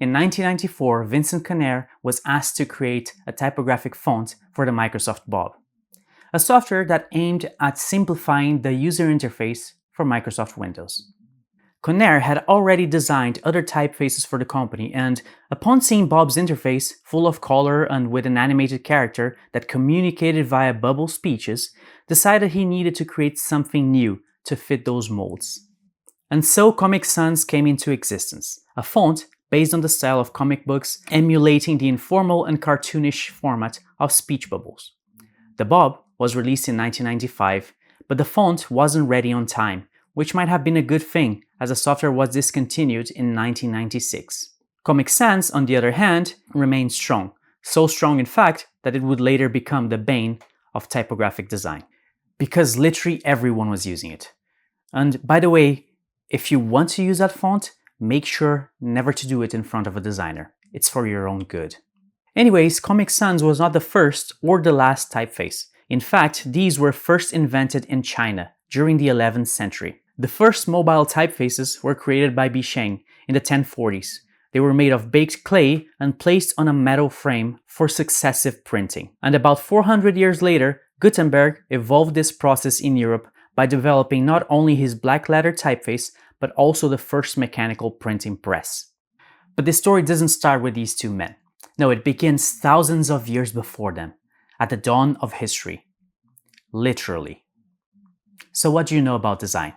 in 1994, Vincent Conner was asked to create a typographic font for the Microsoft Bob, a software that aimed at simplifying the user interface for Microsoft Windows. Conner had already designed other typefaces for the company, and upon seeing Bob's interface, full of color and with an animated character that communicated via bubble speeches, decided he needed to create something new to fit those molds. And so Comic Sans came into existence, a font based on the style of comic books, emulating the informal and cartoonish format of speech bubbles. The Bob was released in 1995, but the font wasn't ready on time, which might have been a good thing, as the software was discontinued in 1996. Comic Sans, on the other hand, remained strong, so strong in fact that it would later become the bane of typographic design, because literally everyone was using it. And by the way, if you want to use that font, make sure never to do it in front of a designer. It's for your own good. Anyways, Comic Sans was not the first or the last typeface. In fact, these were first invented in China during the 11th century. The first mobile typefaces were created by Bicheng in the 1040s. They were made of baked clay and placed on a metal frame for successive printing. And about 400 years later, Gutenberg evolved this process in Europe by developing not only his black letter typeface, but also the first mechanical printing press. But this story doesn't start with these two men. No, it begins thousands of years before them, at the dawn of history. Literally. So what do you know about design?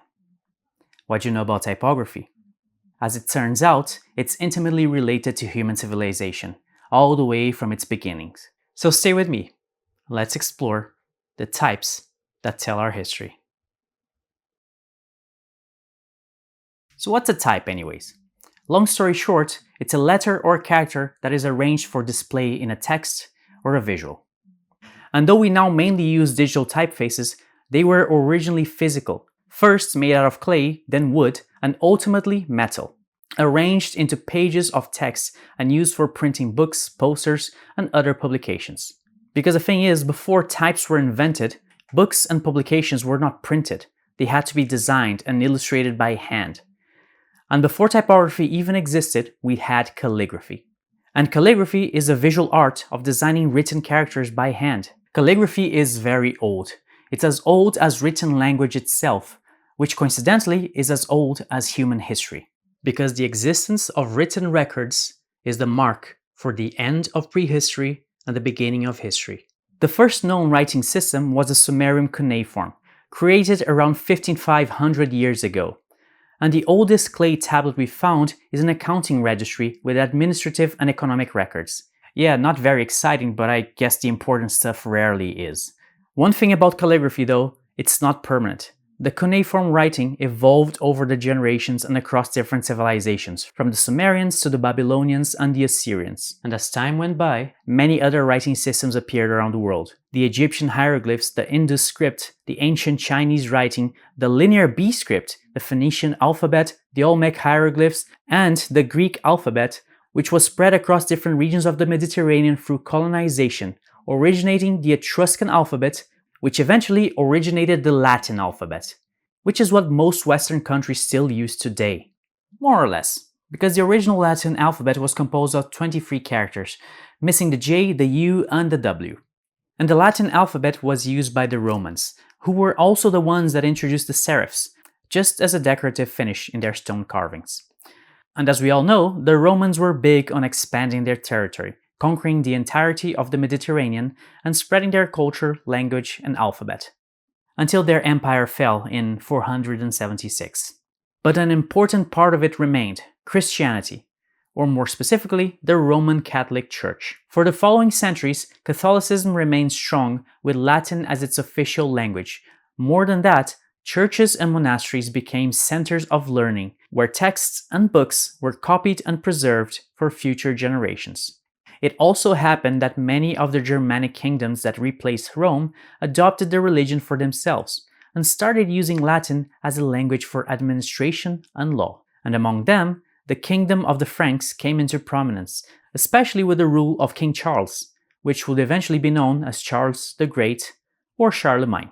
What do you know about typography? As it turns out, it's intimately related to human civilization, all the way from its beginnings. So stay with me. Let's explore the types that tell our history. So what's a type anyways? Long story short, it's a letter or character that is arranged for display in a text or a visual. And though we now mainly use digital typefaces, they were originally physical, first made out of clay, then wood, and ultimately metal, arranged into pages of text and used for printing books, posters, and other publications. Because the thing is, before types were invented, books and publications were not printed. They had to be designed and illustrated by hand. And before typography even existed, we had calligraphy. And calligraphy is a visual art of designing written characters by hand. Calligraphy is very old. It's as old as written language itself, which coincidentally is as old as human history. Because the existence of written records is the mark for the end of prehistory and the beginning of history. The first known writing system was the Sumerian cuneiform, created around 1500 years ago. And the oldest clay tablet we found is an accounting registry with administrative and economic records. Yeah, not very exciting, but I guess the important stuff rarely is. One thing about calligraphy though, it's not permanent. The cuneiform writing evolved over the generations and across different civilizations, from the Sumerians to the Babylonians and the Assyrians. And as time went by, many other writing systems appeared around the world. The Egyptian hieroglyphs, the Indus script, the ancient Chinese writing, the Linear B script, the Phoenician alphabet, the Olmec hieroglyphs, and the Greek alphabet, which was spread across different regions of the Mediterranean through colonization, originating the Etruscan alphabet, which eventually originated the Latin alphabet, which is what most Western countries still use today. More or less, because the original Latin alphabet was composed of 23 characters, missing the J, the U, and the W. And the Latin alphabet was used by the Romans, who were also the ones that introduced the serifs, just as a decorative finish in their stone carvings. And as we all know, the Romans were big on expanding their territory, conquering the entirety of the Mediterranean and spreading their culture, language, and alphabet, until their empire fell in 476. But an important part of it remained: Christianity, or more specifically, the Roman Catholic Church. For the following centuries, Catholicism remained strong with Latin as its official language. More than that, churches and monasteries became centers of learning, where texts and books were copied and preserved for future generations. It also happened that many of the Germanic kingdoms that replaced Rome adopted the religion for themselves and started using Latin as a language for administration and law. And among them, the kingdom of the Franks came into prominence, especially with the rule of King Charles, which would eventually be known as Charles the Great or Charlemagne.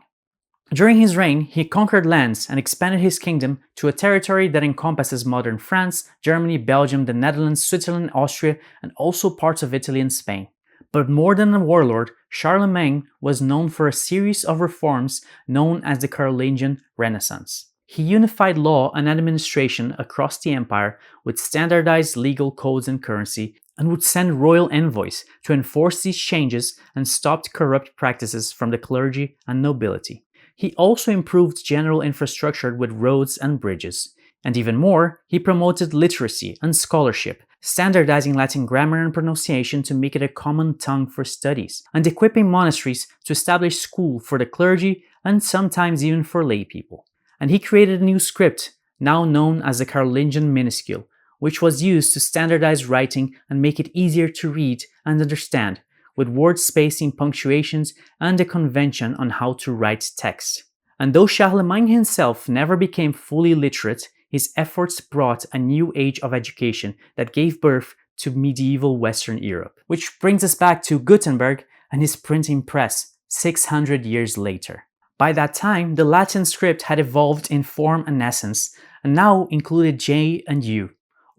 During his reign, he conquered lands and expanded his kingdom to a territory that encompasses modern France, Germany, Belgium, the Netherlands, Switzerland, Austria, and also parts of Italy and Spain. But more than a warlord, Charlemagne was known for a series of reforms known as the Carolingian Renaissance. He unified law and administration across the empire with standardized legal codes and currency, and would send royal envoys to enforce these changes and stopped corrupt practices from the clergy and nobility. He also improved general infrastructure with roads and bridges. And even more, he promoted literacy and scholarship, standardizing Latin grammar and pronunciation to make it a common tongue for studies, and equipping monasteries to establish school for the clergy and sometimes even for lay people. And he created a new script, now known as the Carolingian minuscule, which was used to standardize writing and make it easier to read and understand, with word spacing, punctuations, and a convention on how to write text. And though Charlemagne himself never became fully literate, his efforts brought a new age of education that gave birth to medieval Western Europe. Which brings us back to Gutenberg and his printing press 600 years later. By that time, the Latin script had evolved in form and essence, and now included J and U,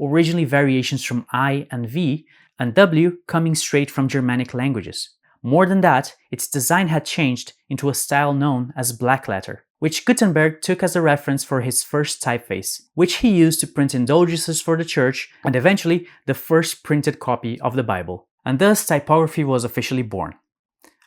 originally variations from I and V, and W coming straight from Germanic languages. More than that, its design had changed into a style known as blackletter, which Gutenberg took as a reference for his first typeface, which he used to print indulgences for the church and eventually the first printed copy of the Bible. And thus typography was officially born.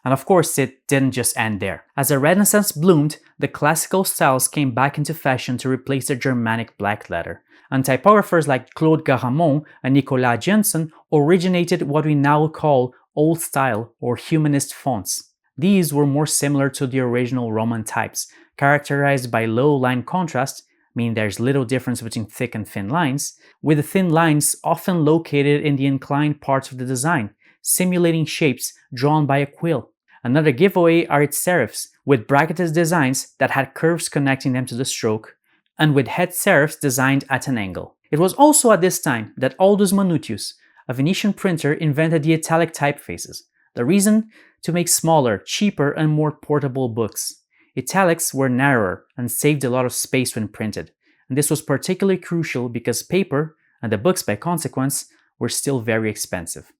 And of course, it didn't just end there. As the Renaissance bloomed, the classical styles came back into fashion to replace the Germanic blackletter. And typographers like Claude Garamond and Nicolas Janssen originated what we now call Old Style or Humanist fonts. These were more similar to the original Roman types, characterized by low line contrast, meaning there's little difference between thick and thin lines, with the thin lines often located in the inclined parts of the design, simulating shapes drawn by a quill. Another giveaway are its serifs, with bracketed designs that had curves connecting them to the stroke, and with head serifs designed at an angle. It was also at this time that Aldus Manutius, a Venetian printer, invented the italic typefaces. The reason? To make smaller, cheaper, and more portable books. Italics were narrower and saved a lot of space when printed, and this was particularly crucial because paper, and the books by consequence, were still very expensive.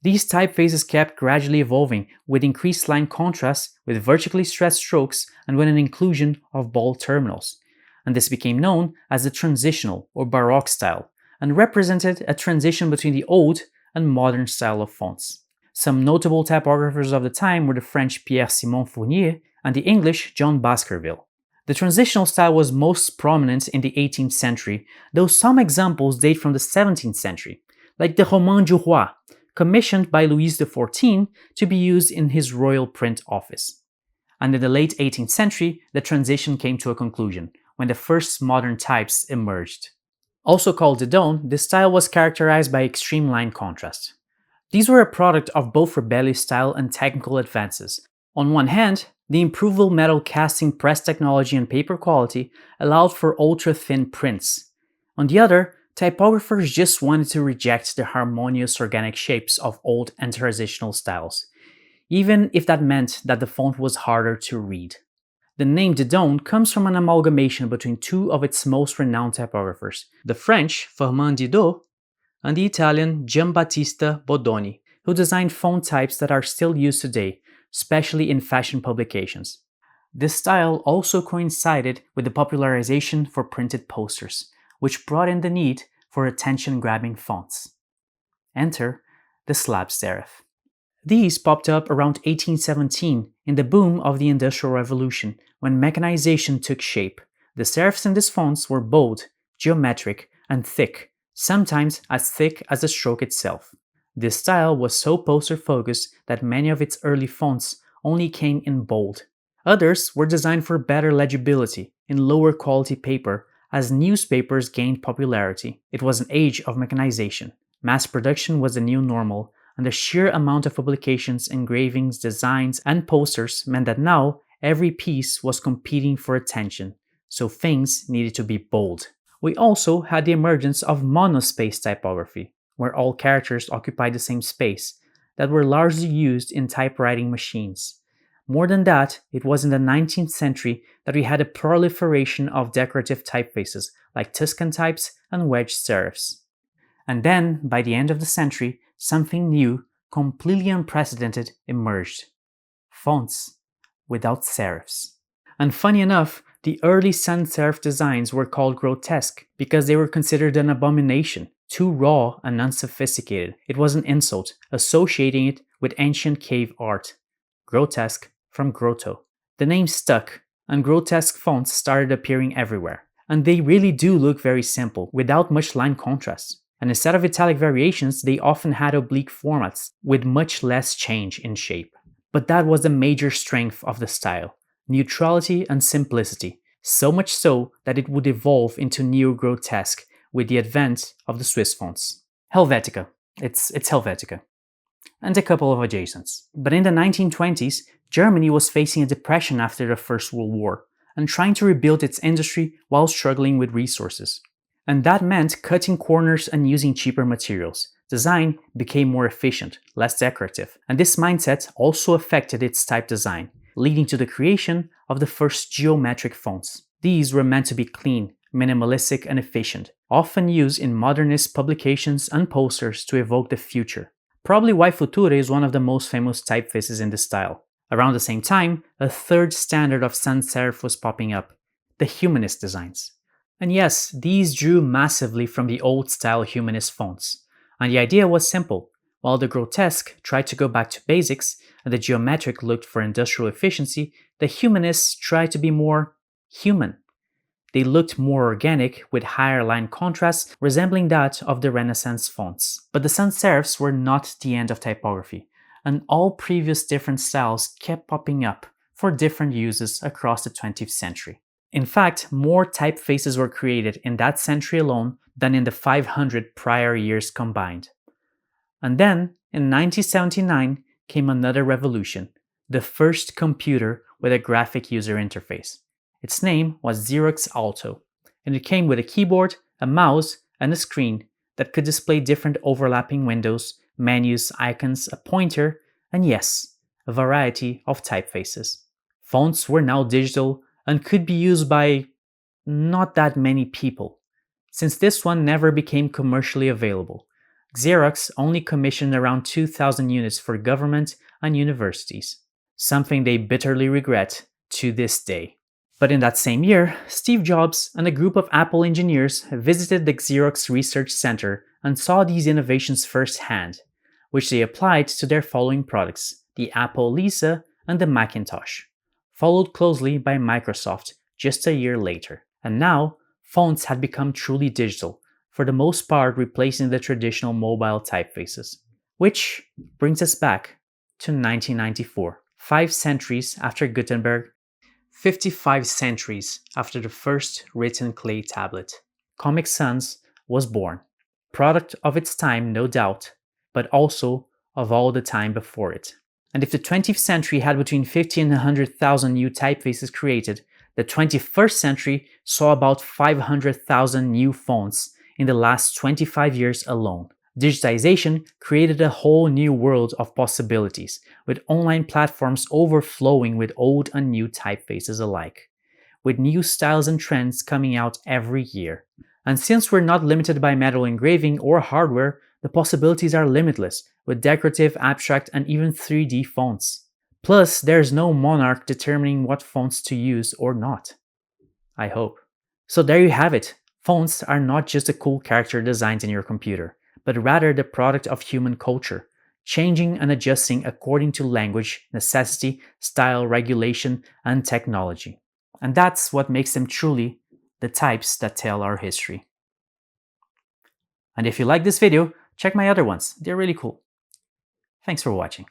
These typefaces kept gradually evolving with increased line contrast, with vertically stressed strokes, and with an inclusion of bold terminals. And this became known as the transitional or Baroque style, and represented a transition between the old and modern style of fonts. Some notable typographers of the time were the French Pierre-Simon Fournier and the English John Baskerville. The transitional style was most prominent in the 18th century, though some examples date from the 17th century, like the Roman du Roi, commissioned by Louis XIV to be used in his royal print office. And in the late 18th century, the transition came to a conclusion, when the first modern types emerged. Also called Didone, this style was characterized by extreme line contrast. These were a product of both rebellious style and technical advances. On one hand, the improvable metal casting press technology and paper quality allowed for ultra-thin prints. On the other, typographers just wanted to reject the harmonious organic shapes of old and transitional styles, even if that meant that the font was harder to read. The name Didone comes from an amalgamation between two of its most renowned typographers, the French Firmin Didot and the Italian Giambattista Bodoni, who designed font types that are still used today, especially in fashion publications. This style also coincided with the popularization for printed posters, which brought in the need for attention-grabbing fonts. Enter the slab serif. These popped up around 1817 in the boom of the Industrial Revolution, when mechanization took shape. The serifs in these fonts were bold, geometric, and thick, sometimes as thick as the stroke itself. This style was so poster-focused that many of its early fonts only came in bold. Others were designed for better legibility in lower quality paper as newspapers gained popularity. It was an age of mechanization. Mass production was the new normal, and the sheer amount of publications, engravings, designs, and posters meant that now every piece was competing for attention, so things needed to be bold. We also had the emergence of monospace typography, where all characters occupied the same space, that were largely used in typewriting machines. More than that, it was in the 19th century that we had a proliferation of decorative typefaces like Tuscan types and wedge serifs. And then, by the end of the century, something new, completely unprecedented, emerged: fonts without serifs. And funny enough, the early sans serif designs were called grotesque because they were considered an abomination, too raw and unsophisticated. It was an insult, associating it with ancient cave art. Grotesque from grotto. The name stuck, and grotesque fonts started appearing everywhere. And they really do look very simple, without much line contrast. And instead of italic variations, they often had oblique formats, with much less change in shape. But that was the major strength of the style: neutrality and simplicity, so much so that it would evolve into neo-grotesque with the advent of the Swiss fonts. Helvetica. It's Helvetica. And a couple of adjacents. But in the 1920s, Germany was facing a depression after the First World War and trying to rebuild its industry while struggling with resources. And that meant cutting corners and using cheaper materials. Design became more efficient, less decorative, and this mindset also affected its type design, leading to the creation of the first geometric fonts. These were meant to be clean, minimalistic, and efficient, often used in modernist publications and posters to evoke the future. Probably why Future is one of the most famous typefaces in this style. Around the same time, a third standard of sans serif was popping up: the humanist designs. And yes, these drew massively from the old-style humanist fonts. And the idea was simple. While the grotesque tried to go back to basics and the geometric looked for industrial efficiency, the humanists tried to be more human. They looked more organic, with higher line contrast resembling that of the Renaissance fonts. But the sans serifs were not the end of typography, and all previous different styles kept popping up for different uses across the 20th century. In fact, more typefaces were created in that century alone than in the 500 prior years combined. And then, in 1979, came another revolution: the first computer with a graphic user interface. Its name was Xerox Alto, and it came with a keyboard, a mouse, and a screen that could display different overlapping windows, menus, icons, a pointer, and yes, a variety of typefaces. Fonts were now digital and could be used by not that many people, since this one never became commercially available. Xerox only commissioned around 2,000 units for government and universities, something they bitterly regret to this day. But in that same year, Steve Jobs and a group of Apple engineers visited the Xerox Research Center and saw these innovations firsthand, which they applied to their following products: the Apple Lisa and the Macintosh, followed closely by Microsoft just a year later. And now, fonts had become truly digital, for the most part replacing the traditional mobile typefaces. Which brings us back to 1994, 5 centuries after Gutenberg, 55 centuries after the first written clay tablet. Comic Sans was born, product of its time, no doubt, but also of all the time before it. And if the 20th century had between 50 and 100,000 new typefaces created, the 21st century saw about 500,000 new fonts in the last 25 years alone. Digitization created a whole new world of possibilities, with online platforms overflowing with old and new typefaces alike, with new styles and trends coming out every year. And since we're not limited by metal engraving or hardware, the possibilities are limitless, with decorative, abstract, and even 3D fonts. Plus, there's no monarch determining what fonts to use or not. I hope. So there you have it. Fonts are not just the cool character designs in your computer, but rather the product of human culture, changing and adjusting according to language, necessity, style, regulation, and technology. And that's what makes them truly the types that tell our history. And if you like this video, check my other ones. They're really cool. Thanks for watching.